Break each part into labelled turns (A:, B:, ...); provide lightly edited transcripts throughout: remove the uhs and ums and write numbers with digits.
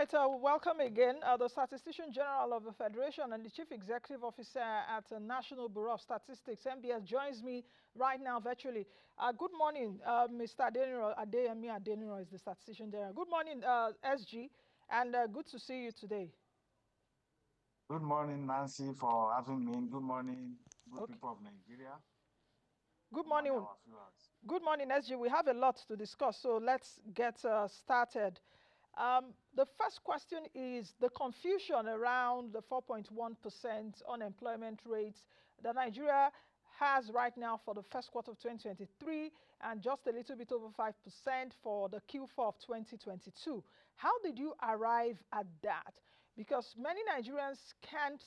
A: right, welcome again. The Statistician General of the Federation and the Chief Executive Officer at the National Bureau of Statistics, NBS, joins me right now virtually. Good morning, Mr. Adeniran. Adeyemi Adeniran is the Statistician General. Good morning, SG, and good to see you today.
B: Good morning, Nancy, for having me. Good morning, good people of Nigeria.
A: Good morning.
B: Our viewers.
A: Good morning, SG. We have a lot to discuss, so let's get started. The first question is the confusion around the 4.1% unemployment rate that Nigeria has right now for the first quarter of 2023 and just a little bit over 5% for the Q4 of 2022. How did you arrive at that? Because many Nigerians can't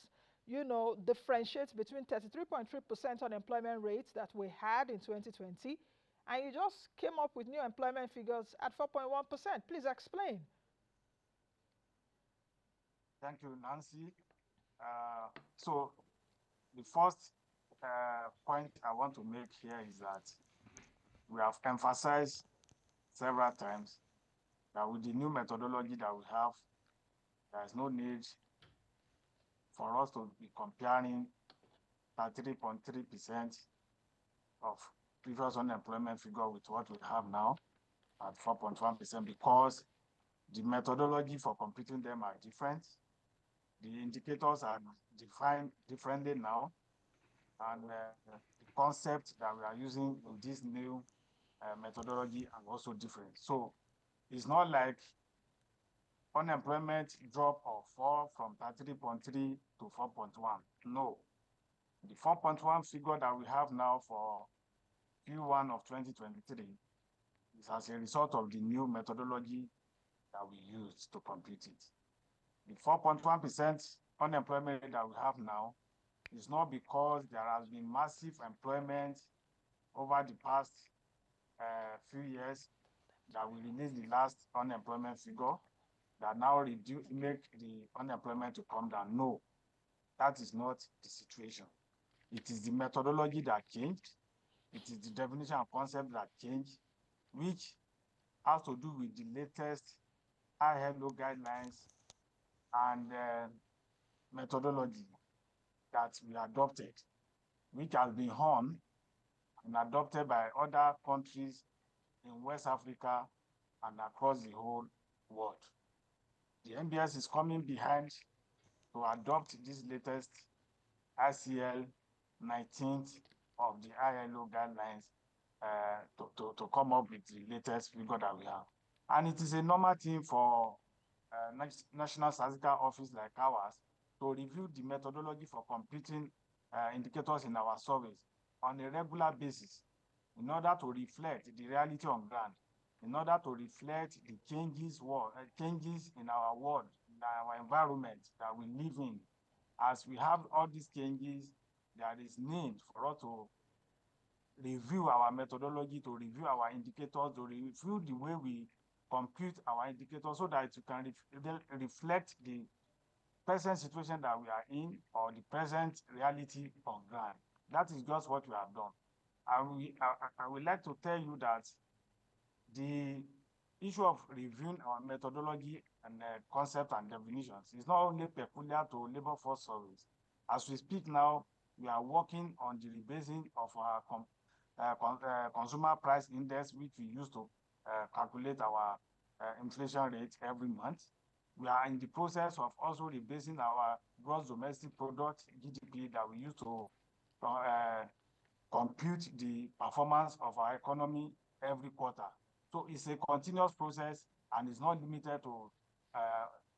A: differentiate between 33.3% unemployment rate that we had in 2020 and you just came up with new employment figures at 4.1%. Please explain.
B: Thank you, Nancy. So the first point I want to make here is that we have emphasized several times that with the new methodology that we have, there is no need for us to be comparing 33.3% of previous unemployment figure with what we have now at 4.1% because the methodology for computing them are different. The indicators are defined differently now, and the concept that we are using in this new methodology are also different. So it's not like unemployment drop or fall from 33.3 to 4.1. No. The 4.1 figure that we have now for Q1 of 2023 is as a result of the new methodology that we used to compute it. The 4.1% unemployment that we have now is not because there has been massive employment over the past few years that we released the last unemployment figure that now make the unemployment to come down. No, that is not the situation. It is the methodology that changed. It is the definition and concept that changed, which has to do with the latest ILO guidelines and methodology that we adopted, which has been honed and adopted by other countries in West Africa and across the whole world. The NBS is coming behind to adopt this latest ICL 19th of the ILO guidelines to come up with the latest figure that we have. And it is a normal thing for National Statistical Office like ours to review the methodology for computing indicators in our surveys on a regular basis in order to reflect the reality on ground, in order to reflect the changes in our world, in our environment that we live in. As we have all these changes, there is need for us to review our methodology, to review our indicators, to review the way we compute our indicators so that it can reflect the present situation that we are in or the present reality on ground. That is just what we have done. I would like to tell you that the issue of reviewing our methodology and concept and definitions is not only peculiar to labor force surveys. As we speak now, we are working on the rebasing of our consumer price index, which we use to calculate our inflation rate every month. We are in the process of also rebasing our gross domestic product, GDP, that we use to compute the performance of our economy every quarter. So it's a continuous process and it's not limited to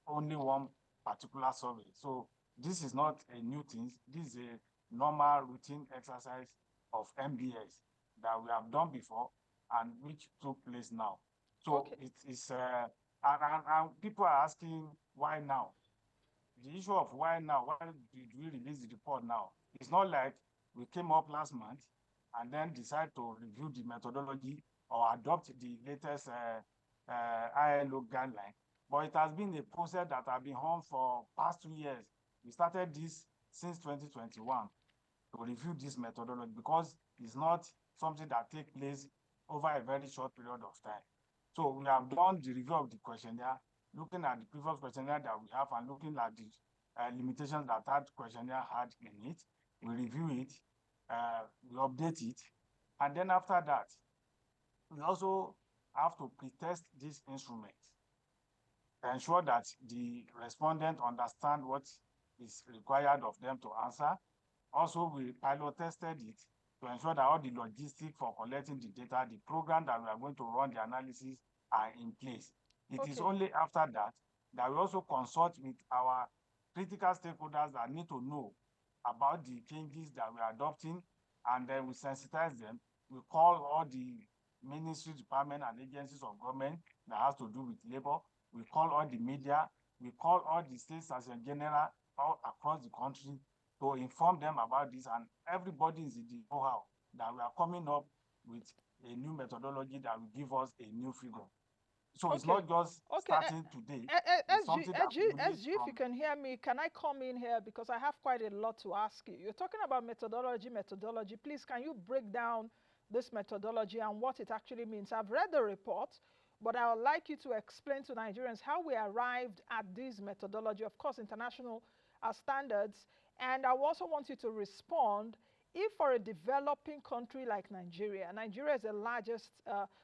B: only one particular survey. So this is not a new thing. This is a normal routine exercise of NBS that we have done before and which took place now. So okay. And people are asking why now? The issue of why now, why did we release the report now? It's not like we came up last month and then decide to review the methodology or adopt the latest ILO guideline. But it has been a process that has been on for past 2 years. We started this since 2021 to review this methodology because it's not something that takes place over a very short period of time. So we have done the review of the questionnaire looking at the previous questionnaire that we have and looking at the limitations that questionnaire had in it, we review it, we update it, and then after that, we also have to pre-test this instrument to ensure that the respondent understand what is required of them to answer. Also, we pilot tested it to ensure that all the logistics for collecting the data, the program that we are going to run the analysis are in place. It is only after that that we also consult with our critical stakeholders that need to know about the changes that we are adopting, and then we sensitize them. We call all the ministry, department, and agencies of government that has to do with labor. We call all the media. We call all the states as a general all across the country to inform them about this, and everybody is in the know-how that we are coming up with a new methodology that will give us a new figure. So it's not just starting today.
A: SG, if you can hear me, can I come in here because I have quite a lot to ask you. You're talking about methodology. Please, can you break down this methodology and what it actually means? I've read the report, but I would like you to explain to Nigerians how we arrived at this methodology, of course, international standards. And I also want you to respond if for a developing country like Nigeria, Nigeria is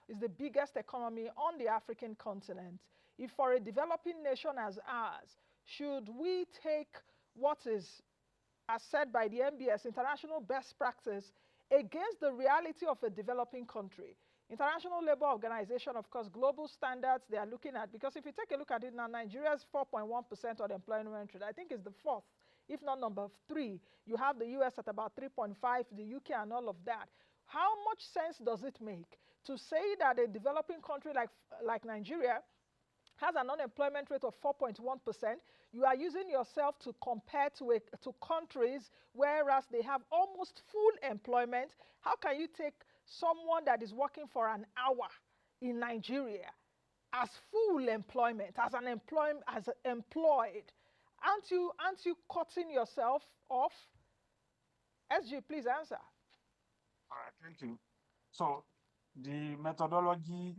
A: is the biggest economy on the African continent. If for a developing nation as ours, should we take what is, as said by the NBS, international best practice, against the reality of a developing country? International Labour Organization, of course, global standards they are looking at, because if you take a look at it now, Nigeria's 4.1% unemployment rate, I think is the fourth, if not number 3. You have the US at about 3.5, the UK and all of that. How much sense does it make to say that a developing country like Nigeria has an unemployment rate of 4.1%? You are using yourself to compare to countries whereas they have almost full employment. How can you take someone that is working for an hour in Nigeria as full employment, as employed? Aren't you cutting yourself off? SG, please answer.
B: All right, thank you. So the methodology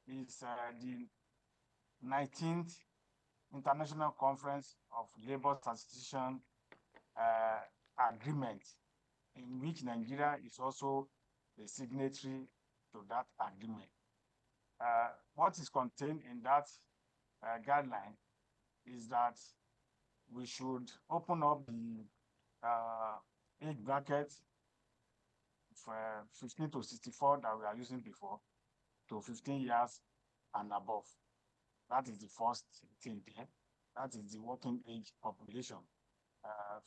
B: is the 19th International Conference of Labor Statistician agreement, in which Nigeria is also the signatory to that agreement. What is contained in that guideline is that we should open up the age bracket for 15 to 64 that we are using before to 15 years and above. That is the first thing there. That is the working age population,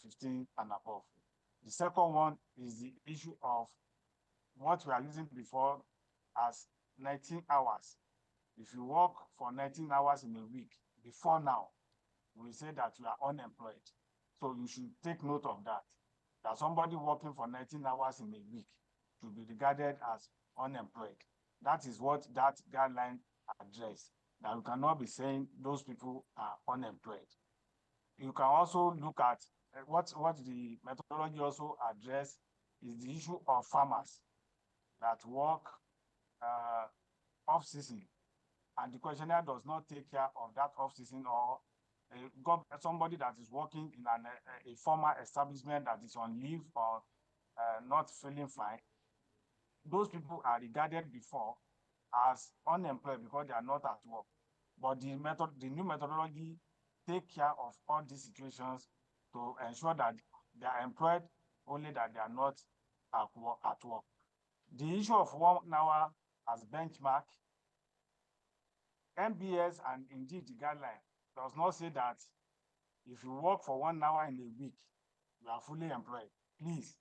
B: 15 and above. The second one is the issue of what we are using before as 19 hours. If you work for 19 hours in a week, before now, we say that you are unemployed. So you should take note of that. That somebody working for 19 hours in a week should be regarded as unemployed. That is what that guideline addresses. That you cannot be saying those people are unemployed. You can also look at what the methodology also addresses is the issue of farmers that work off-season, and the questionnaire does not take care of that off-season, or somebody that is working in a formal establishment that is on leave or not feeling fine. Those people are regarded before as unemployed because they are not at work. But the new methodology take care of all these situations to ensure that they are employed, only that they are not at work. The issue of 1 hour as benchmark, NBS and indeed the guideline does not say that if you work for 1 hour in a week, you are fully employed. Please,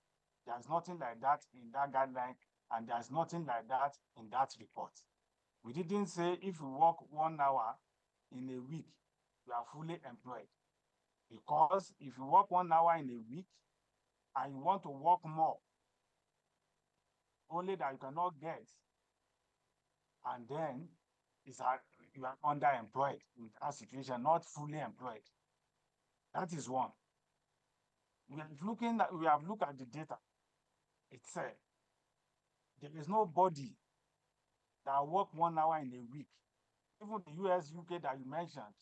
B: there's nothing like that in that guideline, and there's nothing like that in that report. We didn't say if you work 1 hour in a week, you are fully employed. Because if you work 1 hour in a week and you want to work more, only that you cannot get, and then you are underemployed with that situation, not fully employed. That is one. We have looked at the data itself. There is nobody that work 1 hour in a week Even the US, UK that you mentioned,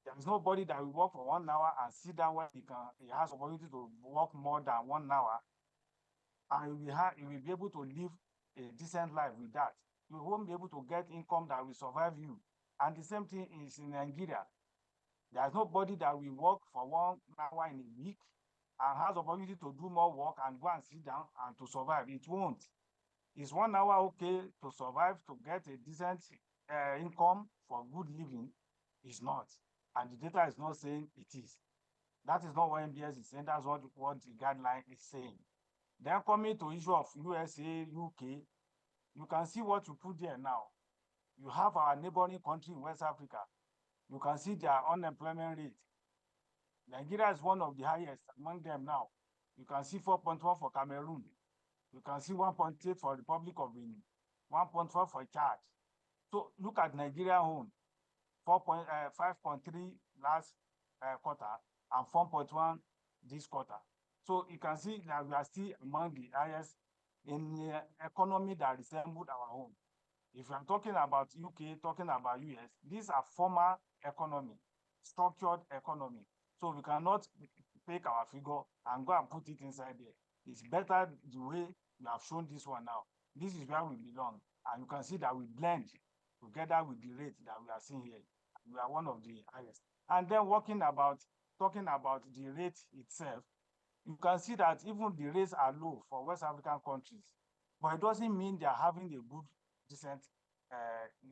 B: there is nobody that will work for 1 hour and sit down when he has opportunity to work more than 1 hour, and he will be able to live a decent life with that. You won't be able to get income that will survive you. And the same thing is in Nigeria. There's nobody that will work for 1 hour in a week and has opportunity to do more work and go and sit down and to survive. It won't. Is 1 hour okay to survive, to get a decent income for good living? It's not. And the data is not saying it is. That is not what NBS is saying. That's what the guideline is saying. Then coming to issue of USA, UK, you can see what you put there now. You have our neighboring country in West Africa. You can see their unemployment rate. Nigeria is one of the highest among them now. You can see 4.1 for Cameroon. You can see 1.8 for Republic of Benin, 1.4 for Chad. So look at Nigeria own, 5.3 last quarter and 4.1 this quarter. So you can see that we are still among the highest in the economy that resembled our own. If I'm talking about UK, talking about US, these are former economy, structured economy. So we cannot take our figure and go and put it inside there. It's better the way we have shown this one now. This is where we belong. And you can see that we blend together with the rate that we are seeing here. We are one of the highest. And then talking about the rate itself, you can see that even the rates are low for West African countries. But it doesn't mean they are having a good, decent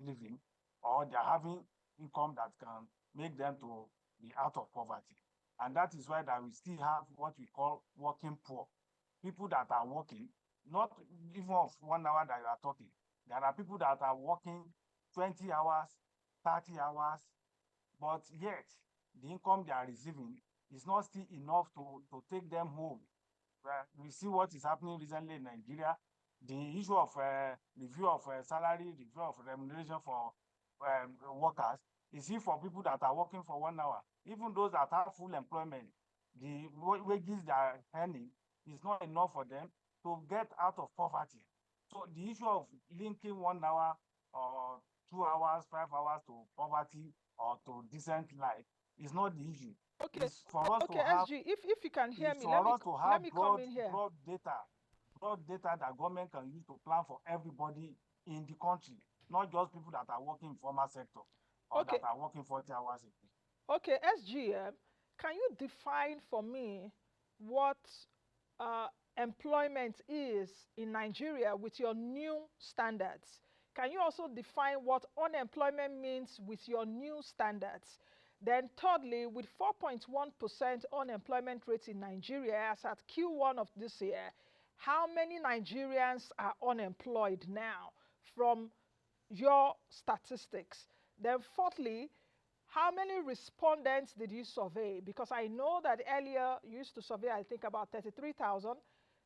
B: living, or they are having income that can make them to be out of poverty. And that is why that we still have what we call working poor. People that are working, not even of 1 hour that you are talking. There are people that are working 20 hours, 30 hours, but yet the income they are receiving is not still enough to take them home. We see what is happening recently in Nigeria. The issue of review of salary, review of remuneration for workers is it for people that are working for 1 hour. Even those that have full employment, the wages they are earning is not enough for them to get out of poverty. So the issue of linking 1 hour or 2 hours, 5 hours to poverty or to decent life is not the issue.
A: Okay,
B: It's for us
A: okay,
B: to have,
A: SG, if you can hear
B: it's
A: me,
B: for us to
A: let
B: have
A: me come in here.
B: broad data that government can use to plan for everybody in the country, not just people that are working in formal sector or
A: Okay,
B: that are working 40 hours a week.
A: okay, SG, can you define for me what uh, employment is in Nigeria with your new standards? Can you also define what unemployment means with your new standards? Then, thirdly, with 4.1% unemployment rate in Nigeria as at Q1 of this year, how many Nigerians are unemployed now from your statistics? Then, fourthly, how many respondents did you survey? Because I know that earlier you used to survey, I think, about 33,000.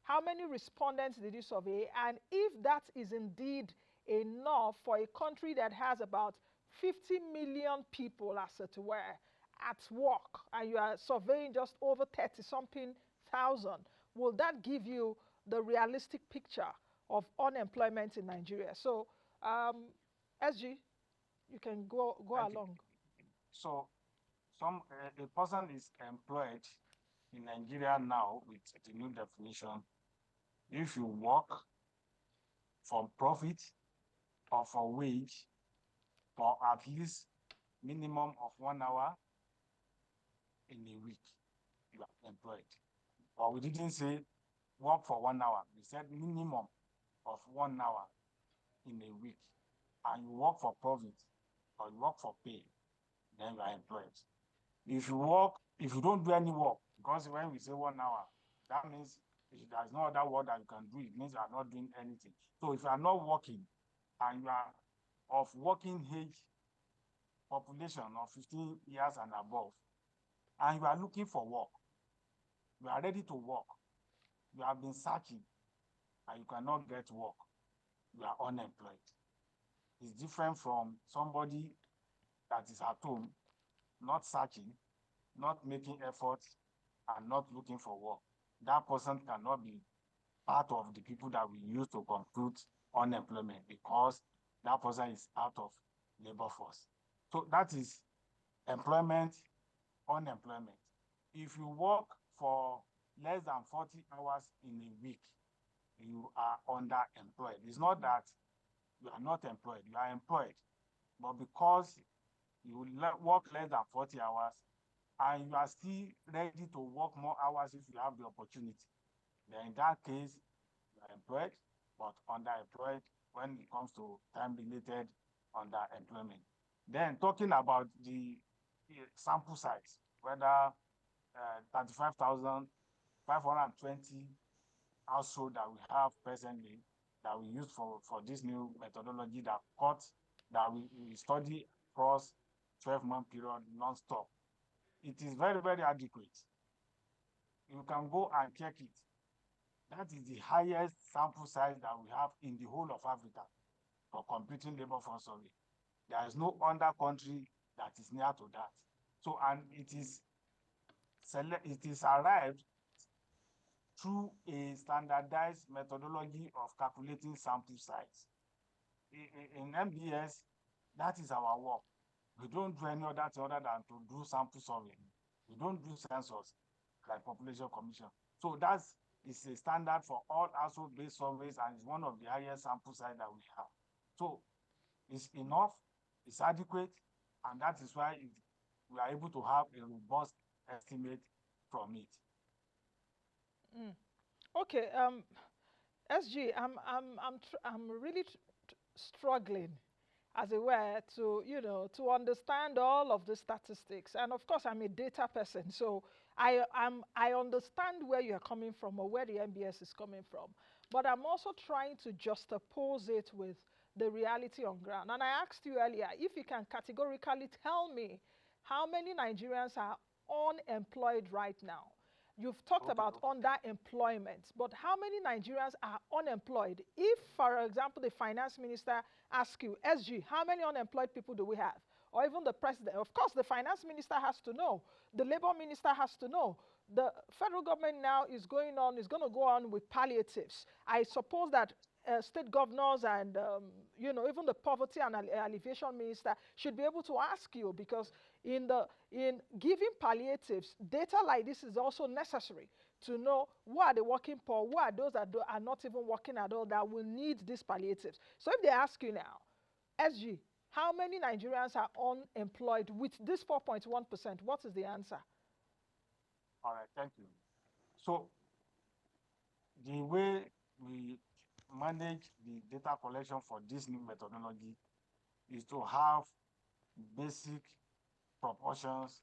A: How many respondents did you survey? And if that is indeed enough for a country that has about 50 million people, as it were, at work, and you are surveying just over 30 something thousand, will that give you the realistic picture of unemployment in Nigeria? So, SG, you can go
B: Thank you.
A: along.
B: So a person is employed in Nigeria now with the new definition if you work for profit or for wage for at least minimum of 1 hour in a week, you are employed. But we didn't say work for 1 hour. We said minimum of 1 hour in a week. And you work for profit or you work for pay, then you are employed. If you don't do any work, because when we say 1 hour, that means there's no other work that you can do. It means you are not doing anything. So if you are not working and you are of working age population of 15 years and above, and you are looking for work, you are ready to work, you have been searching, and you cannot get work, you are unemployed. It's different from somebody that is at home, not searching, not making efforts, and not looking for work. That person cannot be part of the people that we use to compute unemployment because that person is out of labor force. So that is employment, unemployment. If you work for less than 40 hours in a week, you are underemployed. It's not that you are not employed, you are employed, but because you work less than 40 hours and you are still ready to work more hours if you have the opportunity, then in that case, you are employed, but underemployed when it comes to time-related underemployment. Then talking about the sample size, whether 35,520 household that we have presently that we use for this new methodology that we study across 12-month period non-stop. It is very, very adequate. You can go and check it. That is the highest sample size that we have in the whole of Africa for computing labor force survey. There is no other country that is near to that. So, and it is arrived through a standardized methodology of calculating sample size. In NBS, that is our work. We don't do any other thing other than to do sample survey. We don't do census like Population Commission. So that is a standard for all household-based surveys and is one of the highest sample size that we have. So it's enough, it's adequate, and that is why we are able to have a robust estimate from it.
A: Okay, SG, I'm really struggling, as it were, to understand all of the statistics. And of course, I'm a data person, so I understand where you're coming from or where the NBS is coming from. But I'm also trying to juxtapose it with the reality on ground. And I asked you earlier if you can categorically tell me how many Nigerians are unemployed right now. You've talked about underemployment, but how many Nigerians are unemployed? If, for example, the finance minister asks you, SG, how many unemployed people do we have? Or even the president. Of course, the finance minister has to know. The labor minister has to know. The federal government now is going to go on with palliatives. I suppose that state governors and even the poverty and alleviation minister should be able to ask you, because in giving palliatives, data like this is also necessary to know who are the working poor, who are those that are not even working at all that will need these palliatives. So if they ask you now, SG, how many Nigerians are unemployed with this 4.1%? What is the answer?
B: All right, thank you. So the way we manage the data collection for this new methodology is to have basic proportions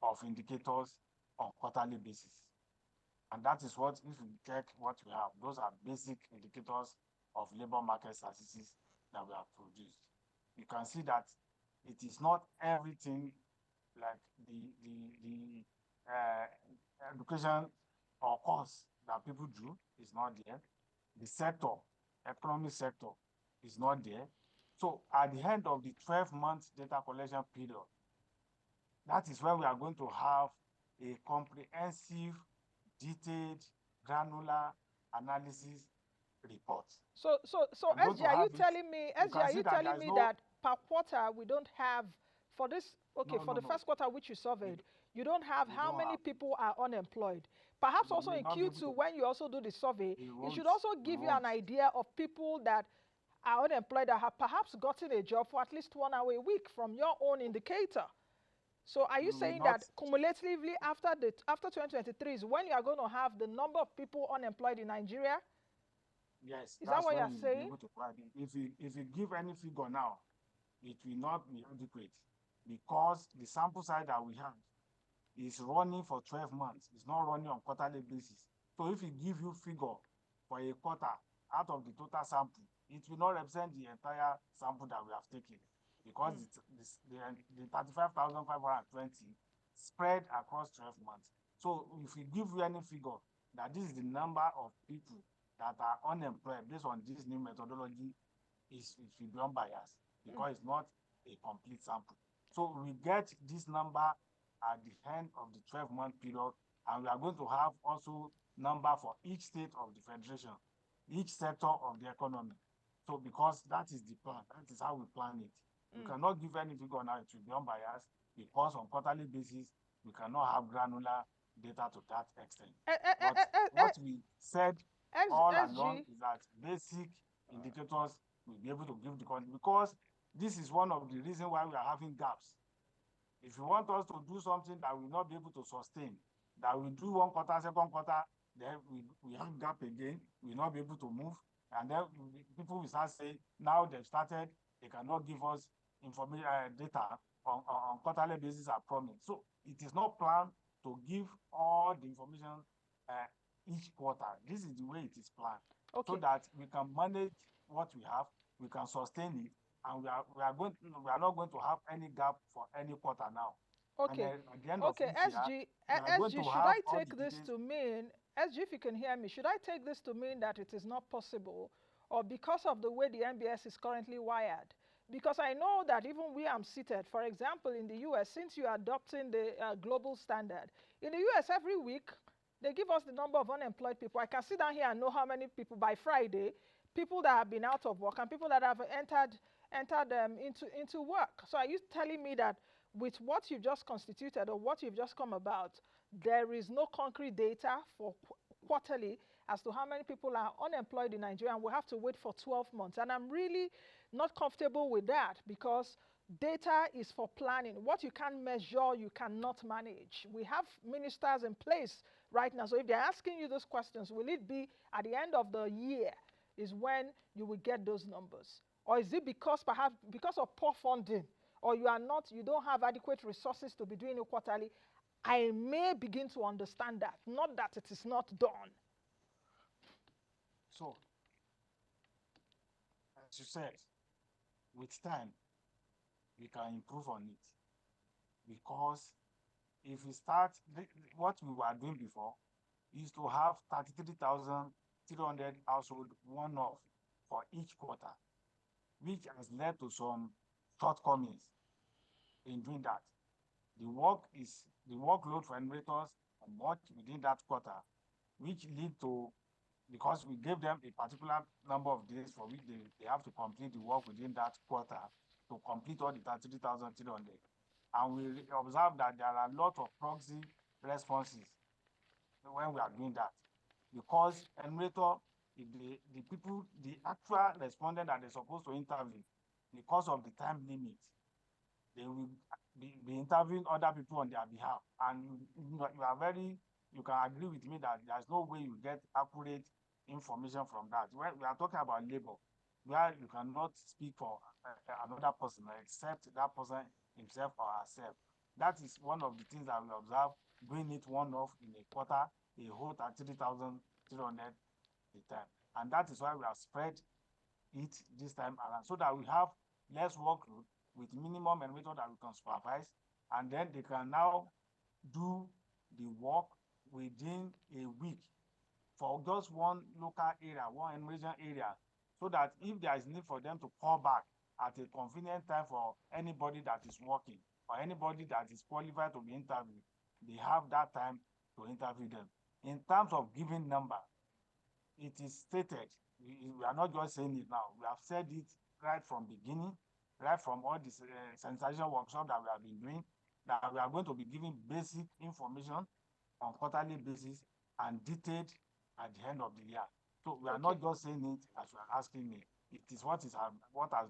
B: of indicators on quarterly basis. And that is what, if you check what we have, those are basic indicators of labor market statistics that we have produced. You can see that it is not everything like the education or course that people do is not there. The sector, economic sector, is not there. So at the end of the 12-month data collection period, that is where we are going to have a comprehensive, detailed, granular analysis report.
A: So SG, are you telling me that per quarter we don't have for this? Okay, for the first quarter which you surveyed, you don't have how many people are unemployed. Perhaps also in Q2, when you also do the survey, it should also give you an idea of people that are unemployed that have perhaps gotten a job for at least 1 hour a week from your own indicator. So are you saying that cumulatively after 2023 is when you are going to have the number of people unemployed in Nigeria?
B: Yes.
A: Is that what you're saying?
B: If you give any figure now, it will not be adequate, because the sample size that we have is running for 12 months. It's not running on quarterly basis. So if we give you figure for a quarter out of the total sample, it will not represent the entire sample that we have taken, because the 35,520 spread across 12 months. So if we give you any figure that this is the number of people that are unemployed based on this new methodology, it will be unbiased, because it's not a complete sample. So we get this number at the end of the 12-month period, and we are going to have also number for each state of the federation, each sector of the economy. So because that is the plan, that is how we plan it. We cannot give any figure now, it will be unbiased, because on quarterly basis, we cannot have granular data to that extent. But what we said all along is that basic indicators will be able to give the country, because this is one of the reasons why we are having gaps. If you want us to do something that will not be able to sustain, that we do one quarter, second quarter, then we have gap again, we will not be able to move. And then people will start saying, now they've started, they cannot give us information data on quarterly basis as promised. So it is not planned to give all the information each quarter. This is the way it is planned, so that we can manage what we have, we can sustain it, and we are not going to have any gap for any quarter now.
A: Okay.
B: And at the end of each year,
A: SG, should I take this to mean, SG, if you can hear me, should I take this to mean that it is not possible, or because of the way the NBS is currently wired? Because I know that even where I'm seated, for example, in the US, since you're adopting the global standard, in the US every week, they give us the number of unemployed people. I can sit down here and know how many people by Friday, people that have been out of work and people that have entered into work. So are you telling me that with what you've just constituted or what you've just come about, there is no concrete data for quarterly as to how many people are unemployed in Nigeria, and we'll have to wait for 12 months? And I'm really not comfortable with that, because data is for planning. What you can measure, you cannot manage. We have ministers in place right now. So if they're asking you those questions, will it be at the end of the year is when you will get those numbers? Or is it because perhaps because of poor funding, or you don't have adequate resources to be doing it quarterly? I may begin to understand that, not that it is not done.
B: So, as you said, with time, we can improve on it. Because if we start, what we were doing before is to have 33,300 household one-off for each quarter, which has led to some shortcomings in doing that. The workload for enumerators are much within that quarter, which lead to, because we gave them a particular number of days for which they have to complete the work within that quarter to complete all the 33,300. And we observe that there are a lot of proxy responses when we are doing that. Because enumerator, the actual respondent that they're supposed to interview, because of the time limit, they will be interviewing other people on their behalf. And you can agree with me that there's no way you get accurate information from that. When we are talking about labor, where you cannot speak for another person except that person himself or herself. That is one of the things that we observe, doing it one-off in a quarter, a whole 33,300 a time. And that is why we have spread it this time around, so that we have less workload with minimum enumerator that we can supervise, and then they can now do the work within a week for just one local area, one enumeration area, so that if there is need for them to call back at a convenient time for anybody that is working or anybody that is qualified to be interviewed, they have that time to interview them. In terms of giving number, it is stated, we are not just saying it now, we have said it right from beginning, right from all this sensation workshop that we have been doing, that we are going to be giving basic information on quarterly basis and detailed at the end of the year. So we are not just saying it as you are asking me. It is what has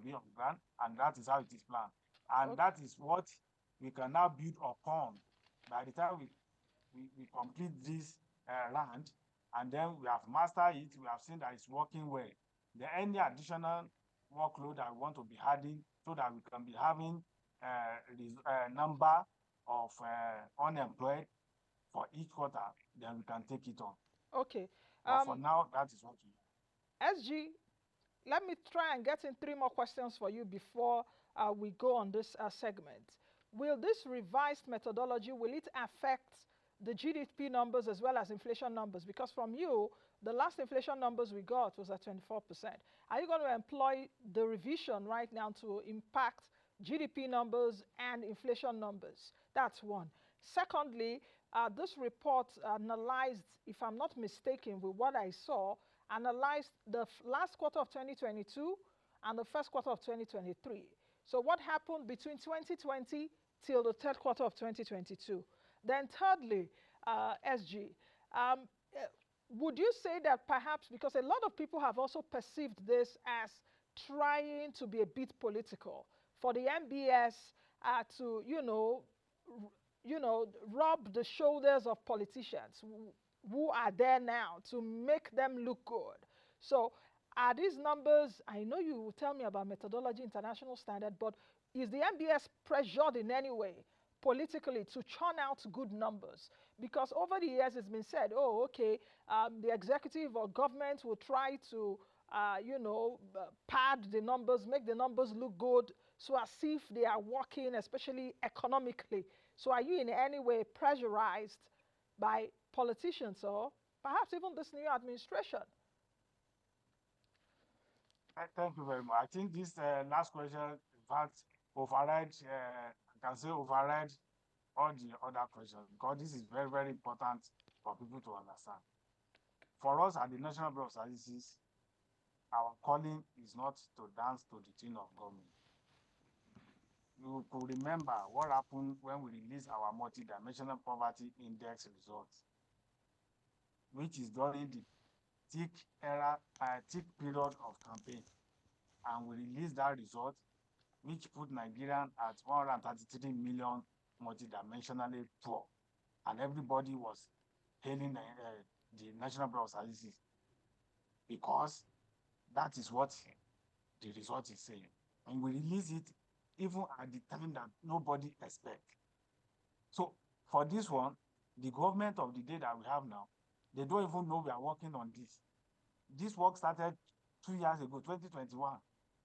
B: been on the ground, and that is how it is planned. And that is what we can now build upon by the time we complete this round, and then we have mastered it, we have seen that it's working well. Then any additional workload that we want to be adding, so that we can be having number of unemployed for each quarter, then we can take it on.
A: Okay.
B: But for now, that is what we do.
A: SG, let me try and get in 3 more questions for you before we go on this segment. Will this revised methodology, will it affect the GDP numbers as well as inflation numbers? Because from you, the last inflation numbers we got was at 24%. Are you going to employ the revision right now to impact GDP numbers and inflation numbers? That's one. Secondly, this report analyzed, if I'm not mistaken with what I saw, analyzed the last quarter of 2022 and the first quarter of 2023. So what happened between 2020 till the third quarter of 2022? Then thirdly, SG, um, uh, would you say that perhaps, because a lot of people have also perceived this as trying to be a bit political, for the NBS to, rub the shoulders of politicians who are there now to make them look good. So are these numbers, I know you will tell me about methodology, international standard, but is the NBS pressured in any way politically to churn out good numbers? Because over the years it's been said, oh, okay, the executive or government will try to, pad the numbers, make the numbers look good, so as if they are working, especially economically. So are you in any way pressurized by politicians or perhaps even this new administration?
B: Thank you very much. I think this last question, in fact, I can say override all the other questions, because this is very, very important for people to understand. For us at the National Bureau of Statistics, our calling is not to dance to the tune of government. You could remember what happened when we released our multidimensional poverty index results, which is during the thick period of campaign. And we released that result, which put Nigerian at 133 million multidimensionally poor. And everybody was hailing the National Bureau of Statistics, because that is what the result is saying. And we release it even at the time that nobody expect. So for this one, the government of the day that we have now, they don't even know we are working on this. This work started 2 years ago, 2021.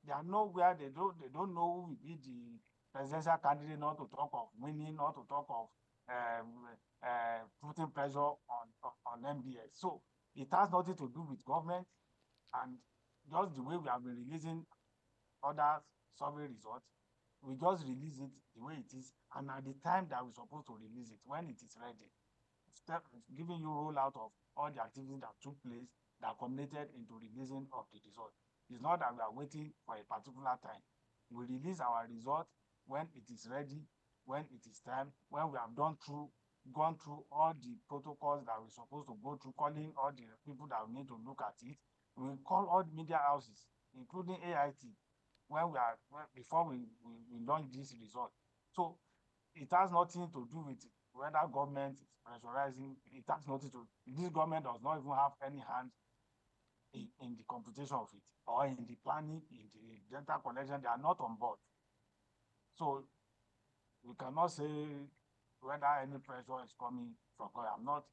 B: They are nowhere. They don't know who will be the presidential candidate, not to talk of winning, not to talk of putting pressure on NBS. So it has nothing to do with government, and just the way we have been releasing other survey results, we just release it the way it is, and at the time that we're supposed to release it, when it is ready, giving you rollout of all the activities that took place that culminated into releasing of the result. It's not that we are waiting for a particular time. We release our result when it is ready, when it is time, when we have gone through all the protocols that we're supposed to go through, calling all the people that we need to look at it. We call all the media houses, including AIT, before we launch this result. So it has nothing to do with whether government is pressurizing. It has nothing to. This government does not even have any hand in the computation of it, or in the planning, in the data collection. They are not on board. So we cannot say whether any pressure is coming from government. I'm not.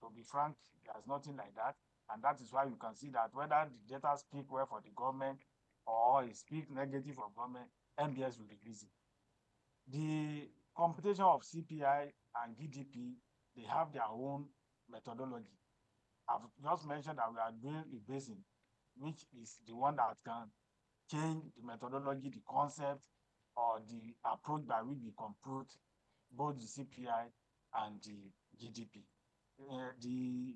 B: To be frank, there's nothing like that, and that is why you can see that whether the data speak well for the government or it speak negative for government, NBS will release it. The computation of CPI and GDP, they have their own methodology. I've just mentioned that we are doing a basin, which is the one that can change the methodology, the concept, or the approach by which we compute both the CPI and the GDP. The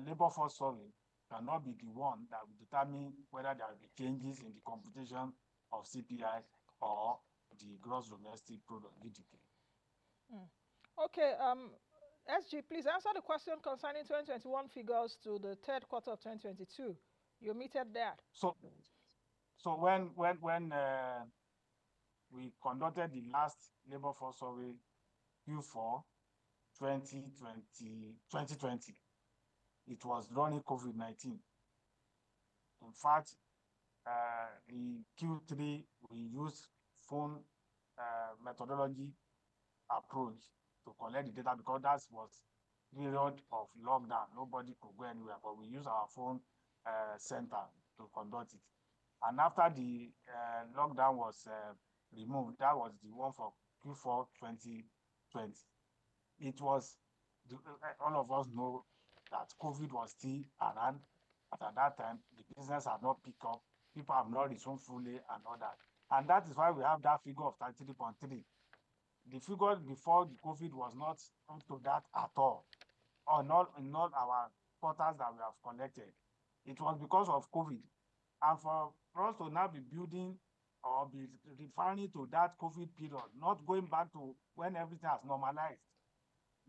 B: labor force survey cannot be the one that will determine whether there will be changes in the computation of CPI or the gross domestic product, GDP.
A: Okay, SG, please answer the question concerning 2021 figures to the third quarter of 2022. You omitted that.
B: So when we conducted the last labor force survey, Q4 2020, it was during COVID-19. In fact, in Q3, we used phone methodology approach to collect the data, because that was period of lockdown. Nobody could go anywhere, but we use our phone center to conduct it. And after the lockdown was removed, that was the one for Q4 2020. It was, all of us know that COVID was still around, but at that time, the business had not picked up, people have not resumed fully and all that. And that is why we have that figure of 33.3. The figure before the COVID was not up to that at all, or not in all our quarters that we have collected. It was because of COVID. And for us to now be building or be referring to that COVID period, not going back to when everything has normalized.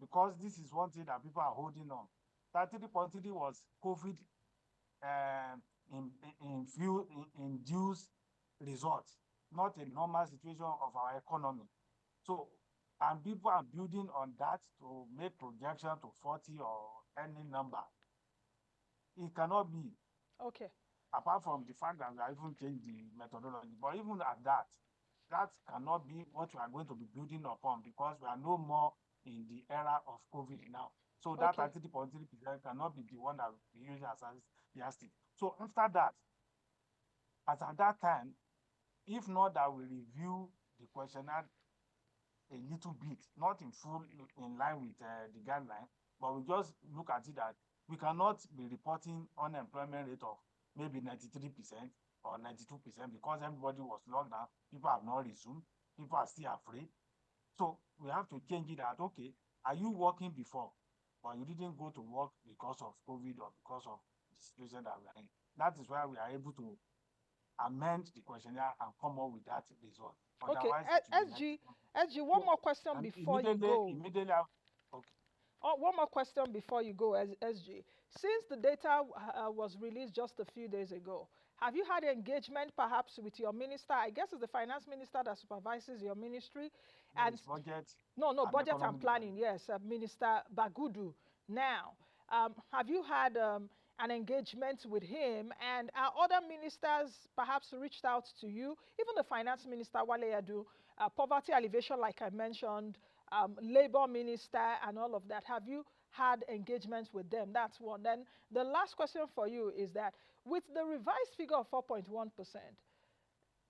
B: Because this is one thing that people are holding on. 33.3 was COVID um, induced results, not a normal situation of our economy. So, and people are building on that to make projection to 40 or any number. It cannot be.
A: Okay.
B: Apart from the fact that we are even changed the methodology, but even at that, that cannot be what we are going to be building upon, because we are no more in the era of COVID now. So that
A: Okay.
B: 33.3% cannot be the one that we use as yardstick. So after that, as at that time, if not that we review the questionnaire a little bit, not in full in line with the guideline, but we just look at it that we cannot be reporting unemployment rate of maybe 93% or 92% because everybody was locked down. People have not resumed. People are still afraid. So we have to change it that, okay, are you working before, but you didn't go to work because of COVID or because of the situation that we are in? That is why we are able to amend the questionnaire and come up with that result.
A: Okay.
B: Otherwise, it will be
A: SG,
B: 91.
A: one
B: So,
A: more question
B: and
A: before you go.
B: immediately, okay.
A: Oh, one more question before you go, SG. Since the data was released just a few days ago, have you had engagement perhaps with your minister? I guess it's the finance minister that supervises your ministry.
B: No,
A: And
B: it's budget
A: no,
B: and
A: budget and
B: economic
A: planning,
B: development.
A: yes, Minister Bagudu. Now, have you had an engagement with him? And are other ministers perhaps reached out to you? Even the finance minister, Wale Yadu, poverty alleviation, like I mentioned, labor minister, and all of that. Have you had engagements with them? That's one. Then the last question for you is that with the revised figure of 4.1%,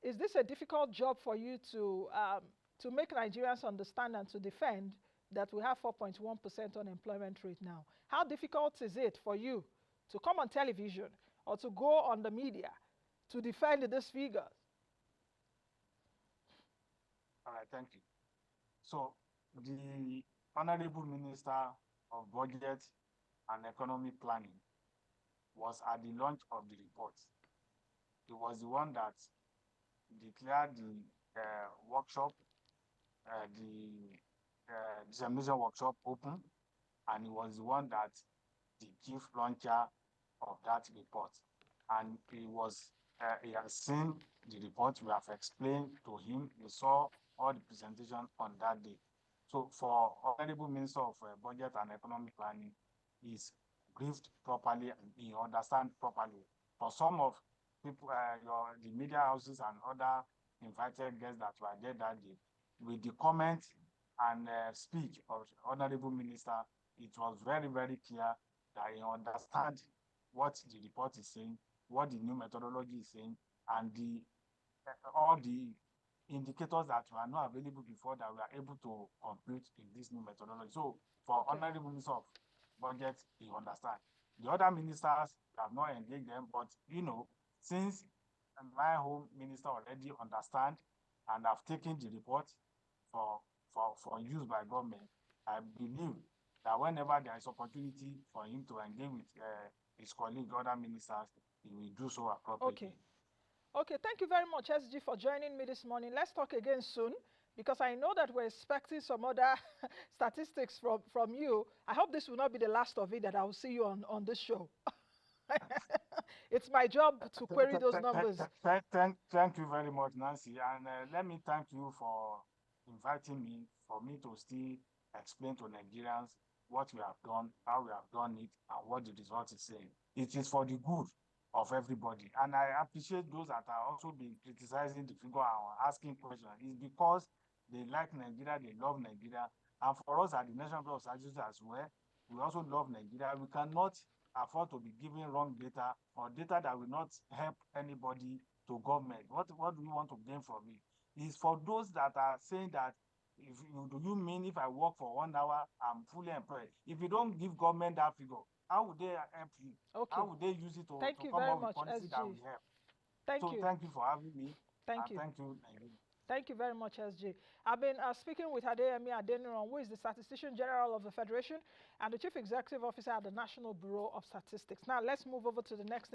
A: is this a difficult job for you to make Nigerians understand and to defend that we have 4.1% unemployment rate now? How difficult is it for you to come on television or to go on the media to defend this figure?
B: All right, thank you. So the Honorable Minister of Budget and Economic Planning was at the launch of the report. He was the one that declared the workshop, the dissemination workshop open, and he was the one that the chief launcher of that report. And he has seen the report. We have explained to him. We saw all the presentation on that day. So for Honorable Minister of Budget and Economic Planning, he's briefed properly and he understands properly. For some of people, the media houses and other invited guests that were there that day, with the comment and speech of Honorable Minister, it was very, very clear that he understands what the report is saying, what the new methodology is saying, and all the indicators that were not available before that we are able to compute in this new methodology. So for
A: Okay.
B: Honorable Minister of Budget, he understands. The other ministers have not engaged them, but since my home minister already understand and have taken the report for use by government, I believe that whenever there is opportunity for him to engage with his colleague, other ministers, he will do so appropriately.
A: Okay. Okay, thank you very much, SG, for joining me this morning. Let's talk again soon, because I know that we're expecting some other statistics from you. I hope this will not be the last of it, that I will see you on this show. It's my job to query those numbers.
B: Thank you very much, Nancy. And let me thank you for inviting me, for me to still explain to Nigerians what we have done, how we have done it, and what the result is saying. It is for the good of everybody. And I appreciate those that are also been criticizing the figure and asking questions. It's because they like Nigeria, they love Nigeria. And for us at the National Bureau of Statistics as well, we also love Nigeria. We cannot afford to be giving wrong data or data that will not help anybody to government. What do we want to gain from it? It's for those that are saying that, do you mean if I work for 1 hour, I'm fully employed? If you don't give government that figure, how would they help you?
A: Okay.
B: How would they use it to
A: Thank you
B: come
A: very
B: up with
A: much,
B: policy that will
A: SG.
B: help?
A: Thank
B: So
A: you.
B: thank you for having me.
A: Thank
B: And
A: you.
B: thank you, Nigeria.
A: Thank you very much, SG. I've been speaking with Adeyemi Adeniran, who is the Statistician General of the Federation and the Chief Executive Officer at the National Bureau of Statistics. Now, let's move over to the next